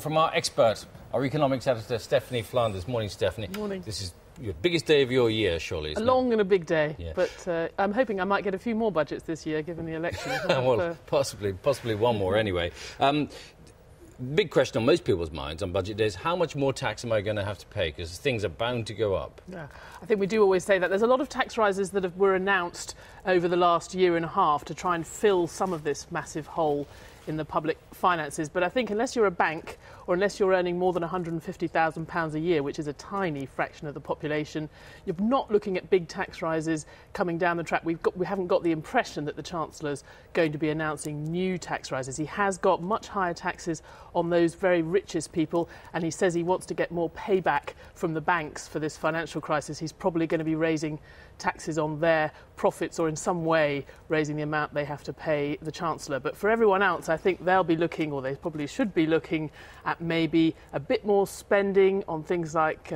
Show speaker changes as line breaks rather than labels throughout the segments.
From our expert, our economics editor, Stephanie Flanders. Morning, Stephanie.
Morning.
This is your biggest day of your year, surely, isn't
A long and a big day,
Yeah.
but I'm hoping I might get a few more budgets this year, given the election.
Well, possibly one more anyway. Big question on most people's minds on budget days, how much more tax am I going to have to pay? Because things are bound to go up.
Yeah. I think we do always say that. There's a lot of tax rises that were announced over the last year and a half to try and fill some of this massive hole in the public finances. But I think unless you're a bank or unless you're earning more than £150,000 a year, which is a tiny fraction of the population, you're not looking at big tax rises coming down the track. We haven't got the impression that the Chancellor's going to be announcing new tax rises. He has got much higher taxes on those very richest people, and he says he wants to get more payback from the banks for this financial crisis. He's probably going to be raising taxes on their profits or in some way raising the amount they have to pay the Chancellor. But for everyone else, I think they'll be looking, or they probably should be looking, at maybe a bit more spending on things like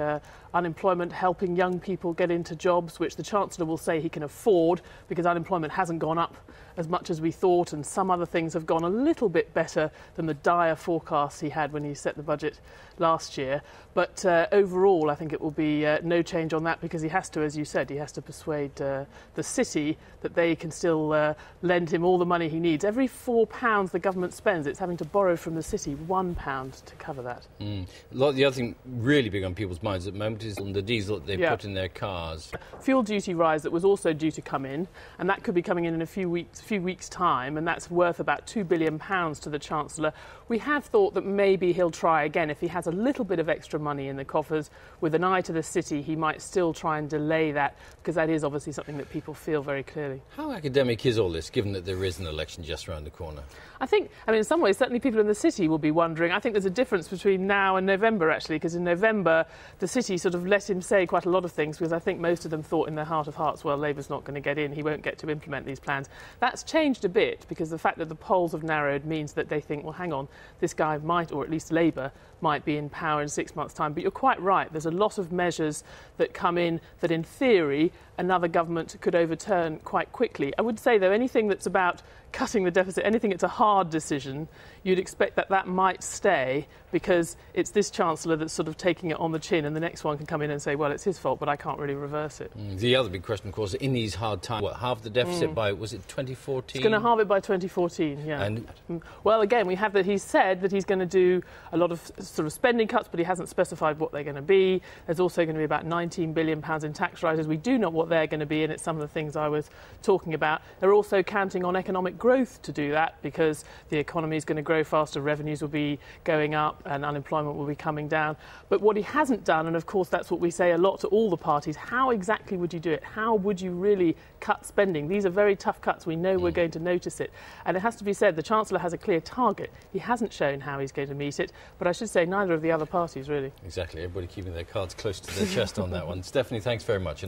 unemployment, helping young people get into jobs, which the Chancellor will say he can afford because unemployment hasn't gone up as much as we thought, and some other things have gone a little bit better than the dire forecasts he had when he set the budget last year. But overall, I think it will be no change on that, because he has to, as you said, he has to persuade the city that they can still lend him all the money he needs. Every £4 the government spends, it's having to borrow from the city £1 to cover that.
The other thing really big on people's minds at the moment is on the diesel that they put in their cars.
Fuel duty rise that was also due to come in, and that could be coming in a few weeks' time, and that's worth about £2 billion to the Chancellor. We have thought that maybe he'll try again. If he has a little bit of extra money in the coffers, with an eye to the city, he might still try and delay that, because that is obviously something that people feel very clearly.
How academic is all this, given that there is an election just around the corner?
I mean, in some ways, certainly people in the city will be wondering. I think there's a difference between now and November, actually, because in November, the city sort of let him say quite a lot of things, because I think most of them thought in their heart of hearts, well, Labour's not going to get in, he won't get to implement these plans. That's changed a bit, because the fact that the polls have narrowed means that they think, well, hang on, this guy might, or at least Labour, might be in power in 6 months' time. But you're quite right, there's a lot of measures that come in that, in theory, another government could overturn quite quickly. I would say, though, anything that's about cutting the deficit, anything that's a hard decision, you'd expect that that might stay, because it's this Chancellor that's sort of taking it on the chin, and the next one can come in and say, well, it's his fault, but I can't really reverse it.
The other big question, of course, in these hard times, halve the deficit by, was it 2014?
He's going to halve it by 2014, yeah.
And
well, again, we have that he's said that he's going to do a lot of sort of spending cuts, but he hasn't specified what they're going to be. There's also going to be about £19 billion in tax rises. We do know what they're going to be, and it's some of the things I was talking about. They're also counting on economic growth to do that, because the economy is going to grow faster, revenues will be going up, and unemployment will be coming down. But what he hasn't done, and of course that's what we say a lot to all the parties, how exactly would you do it? How would you really cut spending? These are very tough cuts. We know we're going to notice it. And it has to be said, the Chancellor has a clear target. He hasn't shown how he's going to meet it, but I should say neither of the other parties, really.
Exactly. Everybody keeping their cards close to their chest on that one. Stephanie, thanks very much.